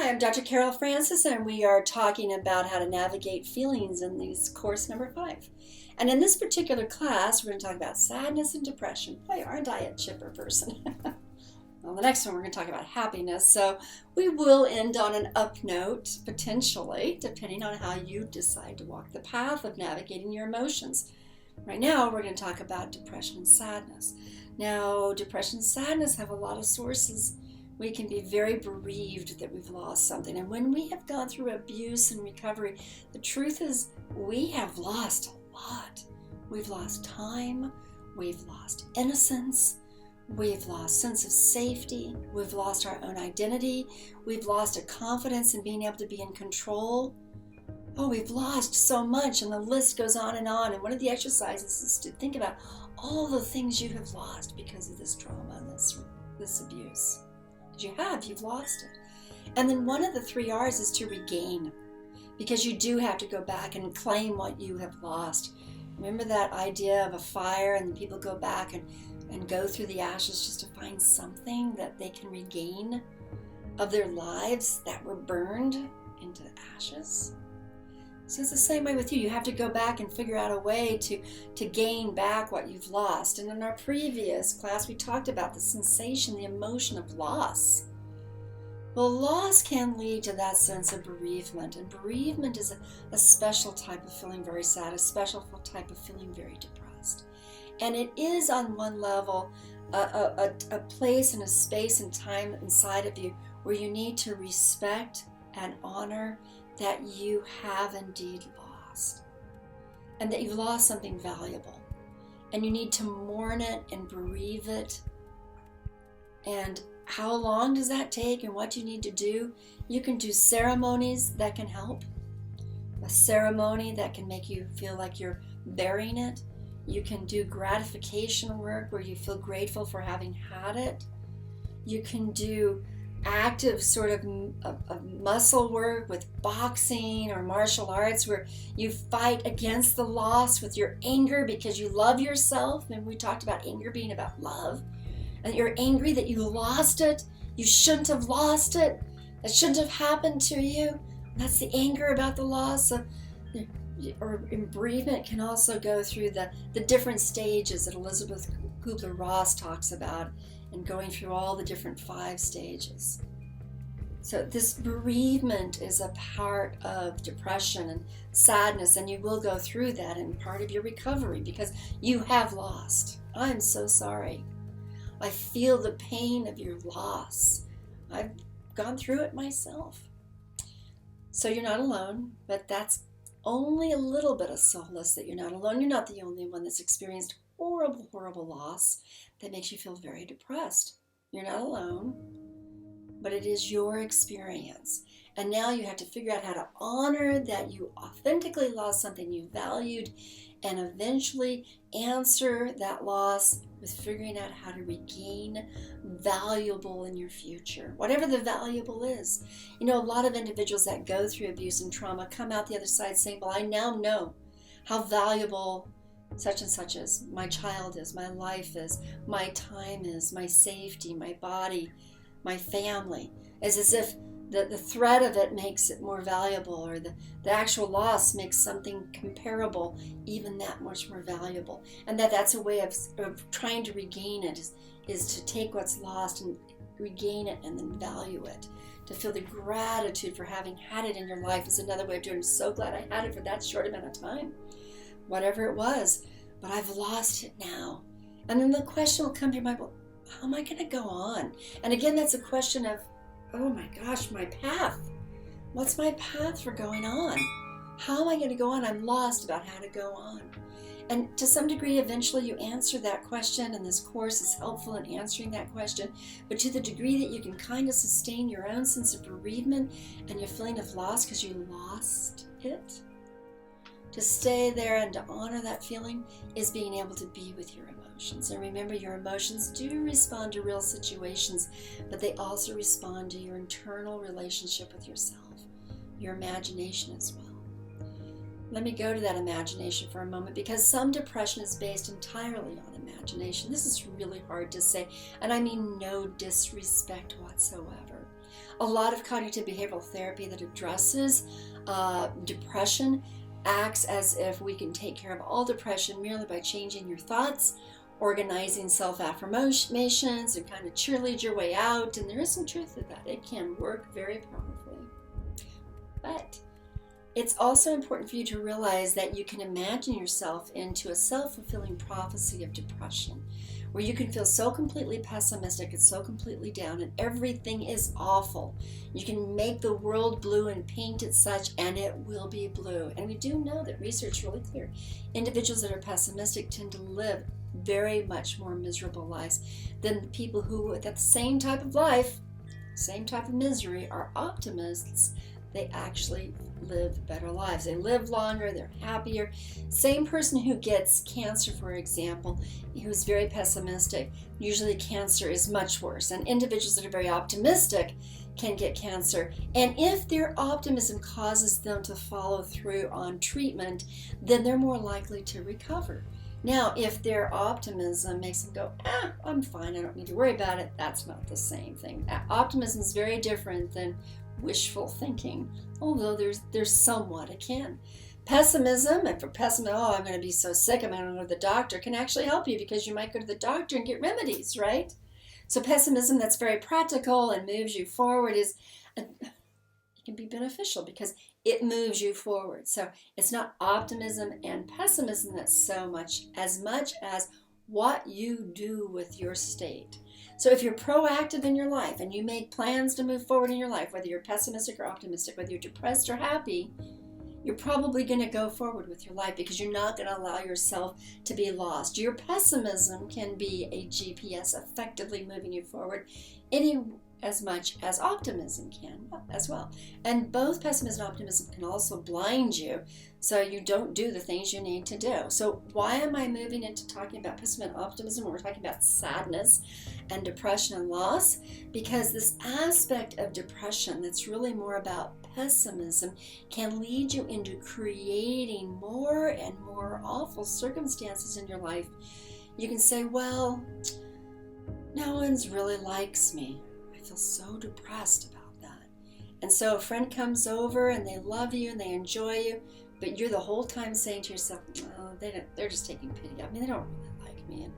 Hi, I'm Dr. Carol Francis, and we are talking about how to navigate feelings in this course number 5. And in this particular class, we're going to talk about sadness and depression. Boy, aren't I a chipper person? Well, the next one, we're going to talk about happiness. So we will end on an up note, potentially, depending on how you decide to walk the path of navigating your emotions. Right now, we're going to talk about depression and sadness. Now, depression and sadness have a lot of sources. We can be very bereaved that we've lost something. And when we have gone through abuse and recovery, the truth is we have lost a lot. We've lost time, we've lost innocence, we've lost sense of safety, we've lost our own identity, we've lost a confidence in being able to be in control. Oh, we've lost so much, and the list goes on. And one of the exercises is to think about all the things you have lost because of this trauma and this abuse. You've lost it. And then one of the 3 R's is to regain, because you do have to go back and claim what you have lost. Remember that idea of a fire and people go back and go through the ashes just to find something that they can regain of their lives that were burned into ashes? So it's the same way with you. You have to go back and figure out a way to gain back what you've lost. And in our previous class, we talked about the sensation, the emotion of loss. Well, loss can lead to that sense of bereavement. And bereavement is a special type of feeling very sad, a special type of feeling very depressed. And it is on one level a place and a space and time inside of you where you need to respect and honor that you have indeed lost, and that you've lost something valuable, and you need to mourn it and bereave it. And how long does that take, and what you need to do? You can do ceremonies that can help. A ceremony that can make you feel like you're burying it. You can do gratification work where you feel grateful for having had it. You can do active sort of muscle work with boxing or martial arts where you fight against the loss with your anger because you love yourself. And we talked about anger being about love. And you're angry that you lost it. You shouldn't have lost it. It shouldn't have happened to you. And that's the anger about the loss. Or bereavement can also go through the different stages that Elizabeth Kubler-Ross talks about, and going through all the different 5 stages. So this bereavement is a part of depression and sadness, and you will go through that in part of your recovery because you have lost. I'm so sorry. I feel the pain of your loss. I've gone through it myself. So you're not alone, but that's only a little bit of solace that you're not alone. You're not the only one that's experienced horrible, horrible loss that makes you feel very depressed. You're not alone, but it is your experience. And now you have to figure out how to honor that you authentically lost something you valued, and eventually answer that loss with figuring out how to regain valuable in your future, whatever the valuable is. You know, a lot of individuals that go through abuse and trauma come out the other side saying, well, I now know how valuable such and such is, my child is, my life is, my time is, my safety, my body, my family. It's as if the threat of it makes it more valuable, or the actual loss makes something comparable even that much more valuable. And that's a way of trying to regain it, is to take what's lost and regain it and then value it. To feel the gratitude for having had it in your life is another way of doing it. I'm so glad I had it for that short amount of time. Whatever it was, but I've lost it now. And then the question will come to your mind, well, how am I going to go on? And again, that's a question of, oh my gosh, my path. What's my path for going on? How am I going to go on? I'm lost about how to go on. And to some degree, eventually you answer that question, and this course is helpful in answering that question. But to the degree that you can kind of sustain your own sense of bereavement and your feeling of loss because you lost it, to stay there and to honor that feeling is being able to be with your emotions. And remember, your emotions do respond to real situations, but they also respond to your internal relationship with yourself, your imagination as well. Let me go to that imagination for a moment, because some depression is based entirely on imagination. This is really hard to say, and I mean no disrespect whatsoever. A lot of cognitive behavioral therapy that addresses depression acts as if we can take care of all depression merely by changing your thoughts, organizing self-affirmations, and kind of cheerlead your way out. And there is some truth to that. It can work very powerfully. But it's also important for you to realize that you can imagine yourself into a self-fulfilling prophecy of depression, where you can feel so completely pessimistic and so completely down and everything is awful. You can make the world blue and paint it such, and it will be blue. And we do know that research is really clear. Individuals that are pessimistic tend to live very much more miserable lives than the people who, with that same type of life, same type of misery, are optimists. They actually live better lives. They live longer, they're happier. Same person who gets cancer, for example, who's very pessimistic, usually cancer is much worse. And individuals that are very optimistic can get cancer. And if their optimism causes them to follow through on treatment, then they're more likely to recover. Now, if their optimism makes them go, I'm fine, I don't need to worry about it, that's not the same thing. Optimism is very different than wishful thinking, although there's somewhat akin. Pessimism, and for pessimism, I'm going to be so sick, I'm going to go to the doctor, can actually help you because you might go to the doctor and get remedies, right? So pessimism that's very practical and moves you forward it can be beneficial because it moves you forward. So it's not optimism and pessimism that's so much as what you do with your state. So if you're proactive in your life and you make plans to move forward in your life, whether you're pessimistic or optimistic, whether you're depressed or happy, you're probably going to go forward with your life because you're not going to allow yourself to be lost. Your pessimism can be a GPS effectively moving you forward as much as optimism can as well. And both pessimism and optimism can also blind you so you don't do the things you need to do. So why am I moving into talking about pessimism and optimism when we're talking about sadness and depression and loss? Because this aspect of depression that's really more about pessimism can lead you into creating more and more awful circumstances in your life. You can say, well, no one's really likes me. I feel so depressed about that. And so a friend comes over and they love you and they enjoy you, but you're the whole time saying to yourself, oh, they're just taking pity. I mean, they don't really like me and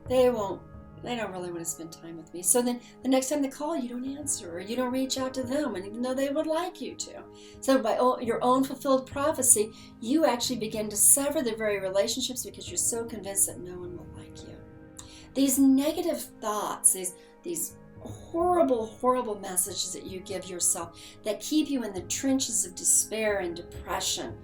they don't really want to spend time with me. So then the next time they call, you don't answer or you don't reach out to them, and even though they would like you to. So by your own fulfilled prophecy, you actually begin to sever the very relationships because you're so convinced that no one will like you. These negative thoughts, these horrible messages that you give yourself that keep you in the trenches of despair and depression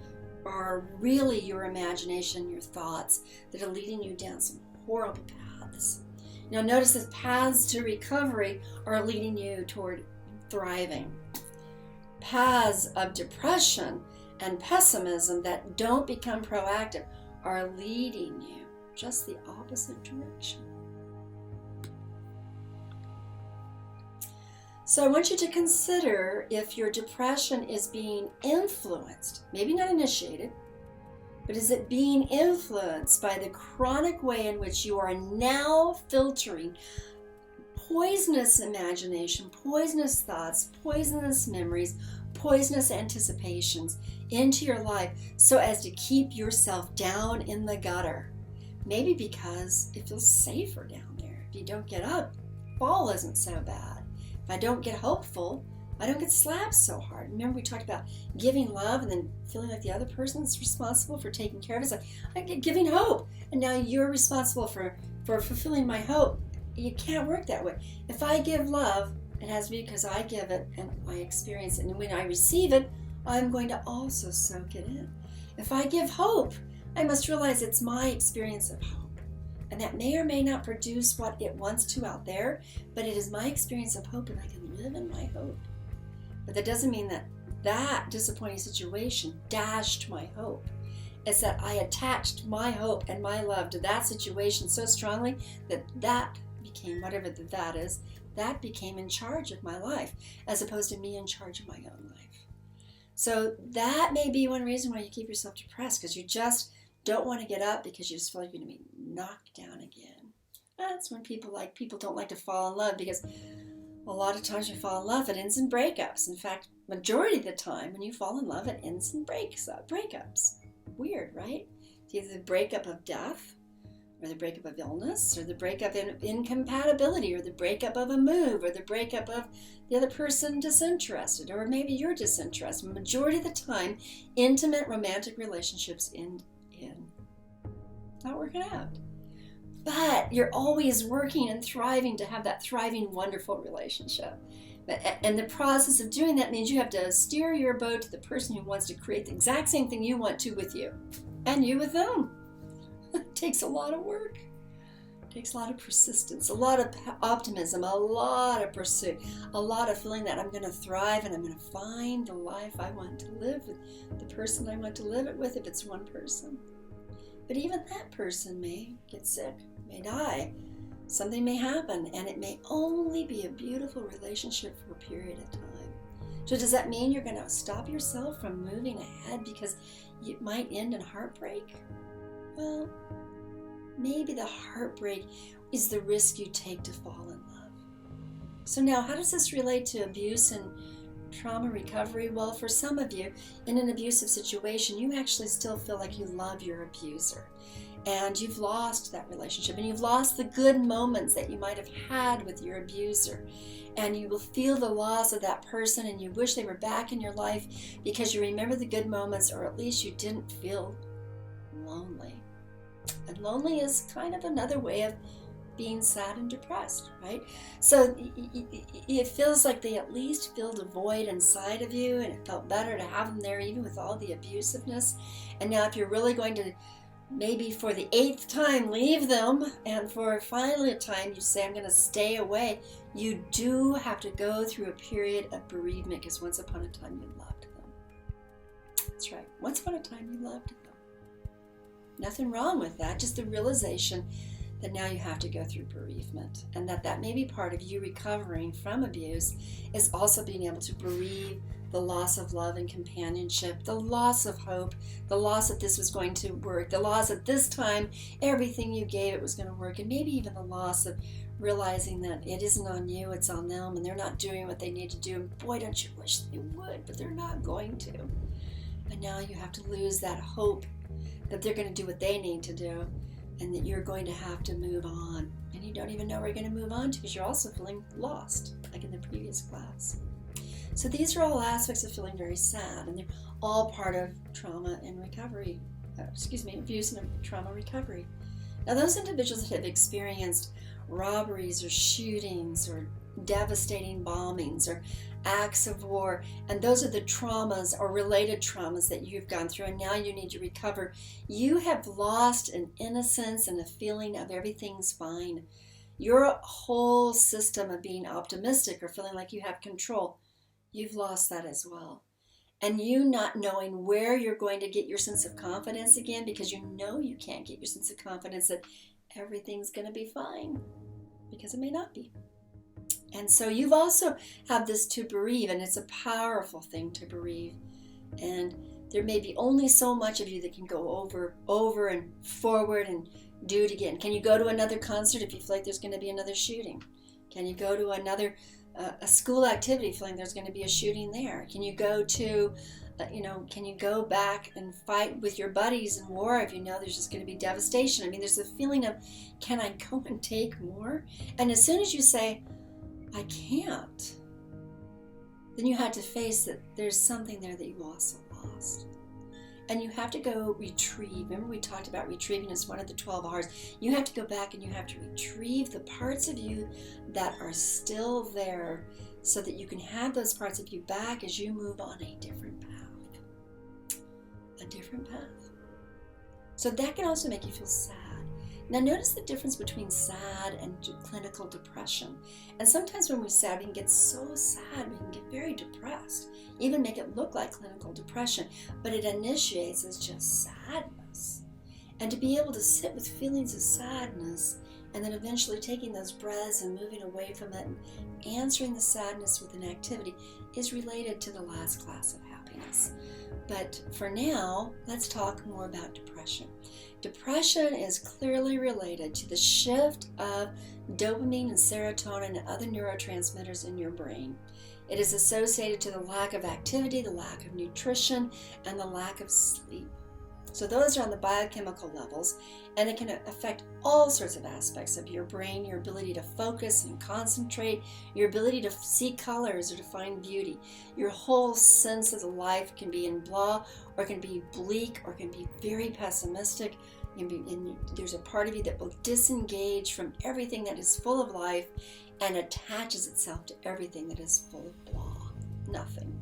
are really your imagination, your thoughts that are leading you down some horrible paths. Now notice that paths to recovery are leading you toward thriving. Paths of depression and pessimism that don't become proactive are leading you just the opposite direction. So I want you to consider if your depression is being influenced, maybe not initiated, but is it being influenced by the chronic way in which you are now filtering poisonous imagination, poisonous thoughts, poisonous memories, poisonous anticipations into your life so as to keep yourself down in the gutter? Maybe because it feels safer down there. If you don't get up, fall isn't so bad. If I don't get hopeful, I don't get slapped so hard. Remember we talked about giving love and then feeling like the other person's responsible for taking care of us. I get giving hope, and now you're responsible for fulfilling my hope. You can't work that way. If I give love, it has to be because I give it and I experience it. And when I receive it, I'm going to also soak it in. If I give hope, I must realize it's my experience of hope. And that may or may not produce what it wants to out there, but it is my experience of hope and I can live in my hope. But that doesn't mean that disappointing situation dashed my hope. It's that I attached my hope and my love to that situation so strongly that became, whatever that is, that became in charge of my life as opposed to me in charge of my own life. So that may be one reason why you keep yourself depressed, because you just don't want to get up because you just feel like you're going to be knocked down again. That's when people don't like to fall in love because A lot of times we fall in love, it ends in breakups. In fact, majority of the time when you fall in love, it ends in breakups. Weird, right? It's either the breakup of death, or the breakup of illness, or the breakup in incompatibility, or the breakup of a move, or the breakup of the other person disinterested, or maybe you're disinterested. Majority of the time, intimate romantic relationships end in not working out. But you're always working and thriving to have that thriving, wonderful relationship. And the process of doing that means you have to steer your boat to the person who wants to create the exact same thing you want to with you, and you with them. It takes a lot of work. It takes a lot of persistence, a lot of optimism, a lot of pursuit, a lot of feeling that I'm going to thrive and I'm going to find the life I want to live with, the person I want to live it with if it's one person. But even that person may get sick, may die, something may happen, and it may only be a beautiful relationship for a period of time. So does that mean you're going to stop yourself from moving ahead because it might end in heartbreak? Well, maybe the heartbreak is the risk you take to fall in love. So now, how does this relate to abuse and trauma recovery? Well, for some of you, in an abusive situation, you actually still feel like you love your abuser. And you've lost that relationship, and you've lost the good moments that you might have had with your abuser. And you will feel the loss of that person, and you wish they were back in your life because you remember the good moments, or at least you didn't feel lonely. And lonely is kind of another way of being sad and depressed, right? So it feels like they at least filled a void inside of you, and it felt better to have them there even with all the abusiveness. And now if you're really going to, maybe for the 8th time, leave them, and for finally a time you say, I'm going to stay away, you do have to go through a period of bereavement, because once upon a time you loved them. That's right. Once upon a time you loved them. Nothing wrong with that, just the realization that now you have to go through bereavement, and that may be part of you recovering from abuse is also being able to bereave the loss of love and companionship, the loss of hope, the loss that this was going to work, the loss that this time everything you gave it was going to work, and maybe even the loss of realizing that it isn't on you, it's on them, and they're not doing what they need to do. And boy, don't you wish they would, but they're not going to. And now you have to lose that hope that they're going to do what they need to do, and that you're going to have to move on. And you don't even know where you're going to move on to, because you're also feeling lost, like in the previous class. So these are all aspects of feeling very sad, and they're all part of trauma and recovery, abuse and trauma recovery. Now, those individuals that have experienced robberies or shootings or devastating bombings or acts of war, and those are the traumas or related traumas that you've gone through, and now you need to recover. You have lost an innocence and a feeling of everything's fine. Your whole system of being optimistic or feeling like you have control, you've lost that as well. And you not knowing where you're going to get your sense of confidence again, because you know you can't get your sense of confidence that everything's going to be fine, because it may not be. And so you've also have this to bereave, and it's a powerful thing to bereave. And there may be only so much of you that can go over and forward and do it again. Can you go to another concert if you feel like there's going to be another shooting? Can you go to another a school activity feeling there's going to be a shooting there? Can you go to, can you go back and fight with your buddies in war if you know there's just going to be devastation? I mean, there's a feeling of, can I go and take more? And as soon as you say, I can't, then you had to face that there's something there that you also lost. And you have to go retrieve. Remember, we talked about retrieving as one of the 12 R's. You have to go back and you have to retrieve the parts of you that are still there, so that you can have those parts of you back as you move on a different path. A different path. So that can also make you feel sad. Now notice the difference between sad and clinical depression. And sometimes when we're sad, we can get so sad, we can get very depressed, even make it look like clinical depression, but it initiates as just sadness. And to be able to sit with feelings of sadness, and then eventually taking those breaths and moving away from it and answering the sadness with an activity, is related to the last class of happiness. happiness. But for now, let's talk more about depression. Depression is clearly related to the shift of dopamine and serotonin and other neurotransmitters in your brain. It is associated to the lack of activity, the lack of nutrition, and the lack of sleep. So those are on the biochemical levels, and it can affect all sorts of aspects of your brain, your ability to focus and concentrate, your ability to see colors or to find beauty. Your whole sense of the life can be in blah, or can be bleak, or can be very pessimistic. And there's a part of you that will disengage from everything that is full of life and attaches itself to everything that is full of blah, nothing.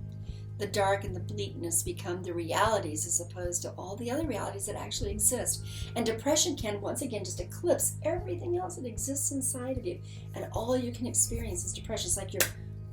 The dark and the bleakness become the realities as opposed to all the other realities that actually exist. And depression can, once again, just eclipse everything else that exists inside of you. And all you can experience is depression. It's like your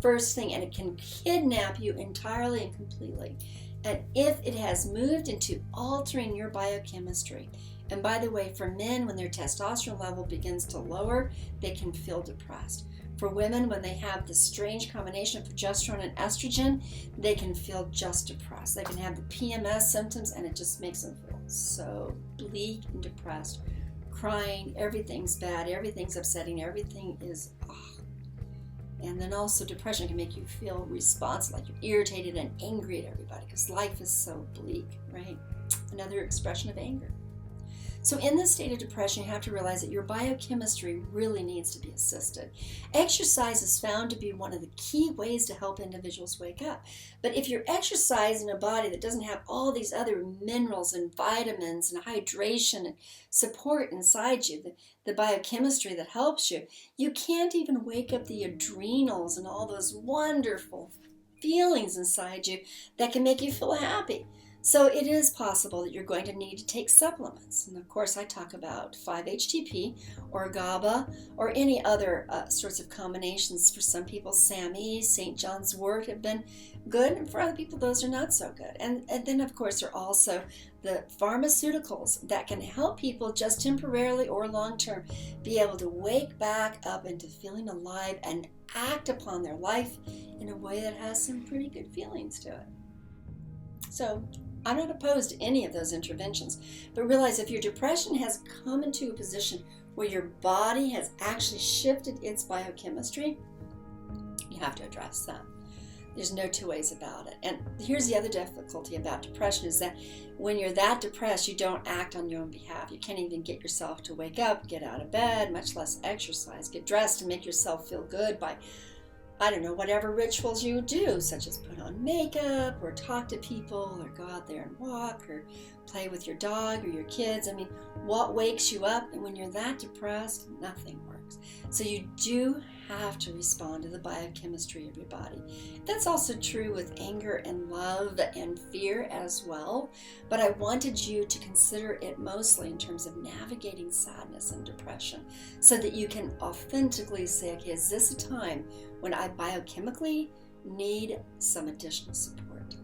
first thing, and it can kidnap you entirely and completely. And if it has moved into altering your biochemistry, and by the way, for men, when their testosterone level begins to lower, they can feel depressed. For women, when they have this strange combination of progesterone and estrogen, they can feel just depressed. They can have the PMS symptoms, and it just makes them feel so bleak and depressed, crying, everything's bad, everything's upsetting, everything is And then also depression can make you feel responsive, like you're irritated and angry at everybody because life is so bleak, right? Another expression of anger. So in this state of depression, you have to realize that your biochemistry really needs to be assisted. Exercise is found to be one of the key ways to help individuals wake up. But if you're exercising a body that doesn't have all these other minerals and vitamins and hydration and support inside you, the biochemistry that helps you, you can't even wake up the adrenals and all those wonderful feelings inside you that can make you feel happy. So it is possible that you're going to need to take supplements. And of course, I talk about 5-HTP or GABA or any other sorts of combinations. For some people, SAMe, St. John's wort have been good. And for other people, those are not so good. And then, of course, there are also the pharmaceuticals that can help people just temporarily or long-term be able to wake back up into feeling alive and act upon their life in a way that has some pretty good feelings to it. So I'm not opposed to any of those interventions, but realize if your depression has come into a position where your body has actually shifted its biochemistry, you have to address that. There's no two ways about it. And here's the other difficulty about depression is that when you're that depressed, you don't act on your own behalf. You can't even get yourself to wake up, get out of bed, much less exercise, get dressed and make yourself feel good by whatever rituals you do, such as put on makeup or talk to people or go out there and walk or play with your dog or your kids. I mean, what wakes you up? And when you're that depressed, nothing works. So you do have to respond to the biochemistry of your body. That's also true with anger and love and fear as well. But I wanted you to consider it mostly in terms of navigating sadness and depression so that you can authentically say, okay, is this a time when I biochemically need some additional support?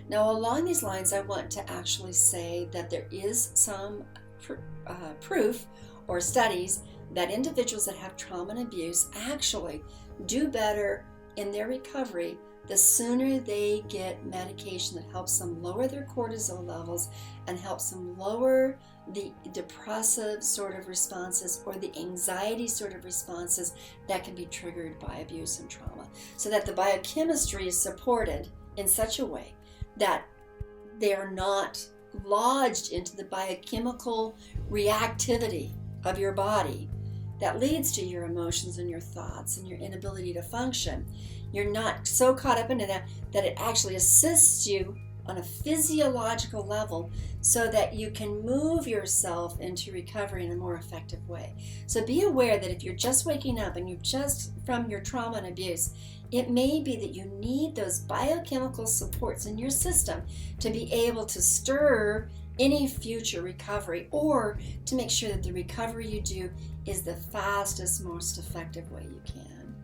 Now, along these lines, I want to actually say that there is some proof or studies that individuals that have trauma and abuse actually do better in their recovery the sooner they get medication that helps them lower their cortisol levels and helps them lower the depressive sort of responses or the anxiety sort of responses that can be triggered by abuse and trauma, so that the biochemistry is supported in such a way that they are not lodged into the biochemical reactivity of your body that leads to your emotions and your thoughts and your inability to function. You're not so caught up into that it actually assists you on a physiological level so that you can move yourself into recovery in a more effective way. So be aware that if you're just waking up and you're just from your trauma and abuse, it may be that you need those biochemical supports in your system to be able to stir any future recovery, or to make sure that the recovery you do is the fastest, most effective way you can.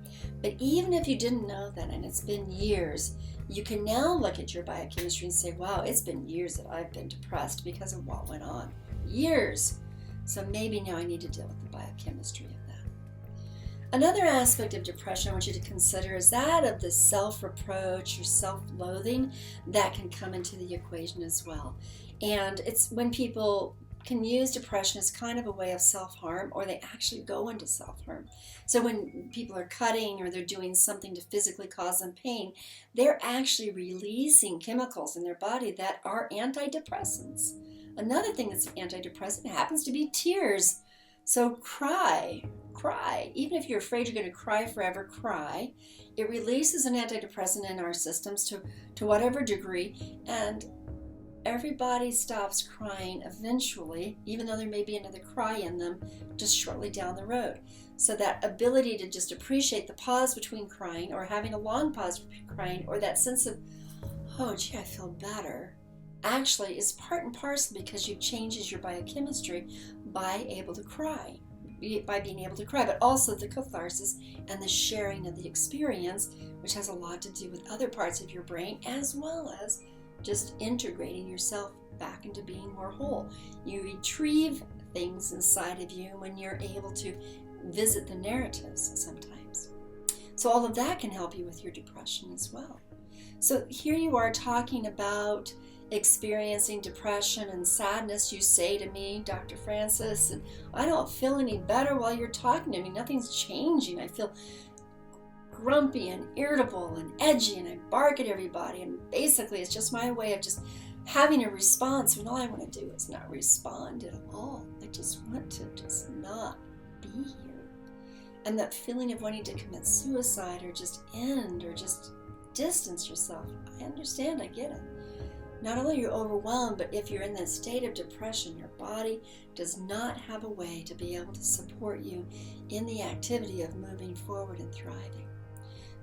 But even if you didn't know that and it's been years, you can now look at your biochemistry and say, wow, it's been years that I've been depressed because of what went on. Years. So maybe now I need to deal with the biochemistry of that. Another aspect of depression I want you to consider is that of the self-reproach or self-loathing that can come into the equation as well. And it's when people can use depression as kind of a way of self-harm, or they actually go into self-harm. So when people are cutting or they're doing something to physically cause them pain, they're actually releasing chemicals in their body that are antidepressants. Another thing that's antidepressant happens to be tears. So cry. Even if you're afraid you're going to cry forever, cry. It releases an antidepressant in our systems to whatever degree, and everybody stops crying eventually, even though there may be another cry in them just shortly down the road. So that ability to just appreciate the pause between crying, or having a long pause between crying, or that sense of, oh gee, I feel better, actually is part and parcel because you changes your biochemistry by being able to cry, but also the catharsis and the sharing of the experience, which has a lot to do with other parts of your brain, as well as just integrating yourself back into being more whole. You retrieve things inside of you when you're able to visit the narratives sometimes. So all of that can help you with your depression as well. So here you are talking about experiencing depression and sadness. You say to me, Dr. Francis, and I don't feel any better while you're talking to me. Nothing's changing. I feel grumpy and irritable and edgy, and I bark at everybody, and basically it's just my way of just having a response when all I want to do is not respond at all. I just want to just not be here. And that feeling of wanting to commit suicide or just end or just distance yourself, I understand, I get it. Not only are you overwhelmed, but if you're in that state of depression, your body does not have a way to be able to support you in the activity of moving forward and thriving.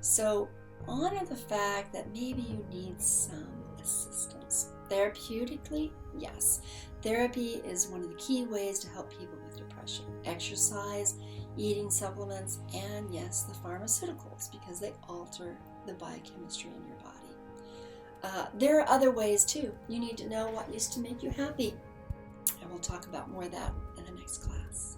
So honor the fact that maybe you need some assistance. Therapeutically, yes. Therapy is one of the key ways to help people with depression. Exercise, eating supplements, and yes, the pharmaceuticals, because they alter the biochemistry in your body. There are other ways too. You need to know what used to make you happy. And we'll talk about more of that in the next class.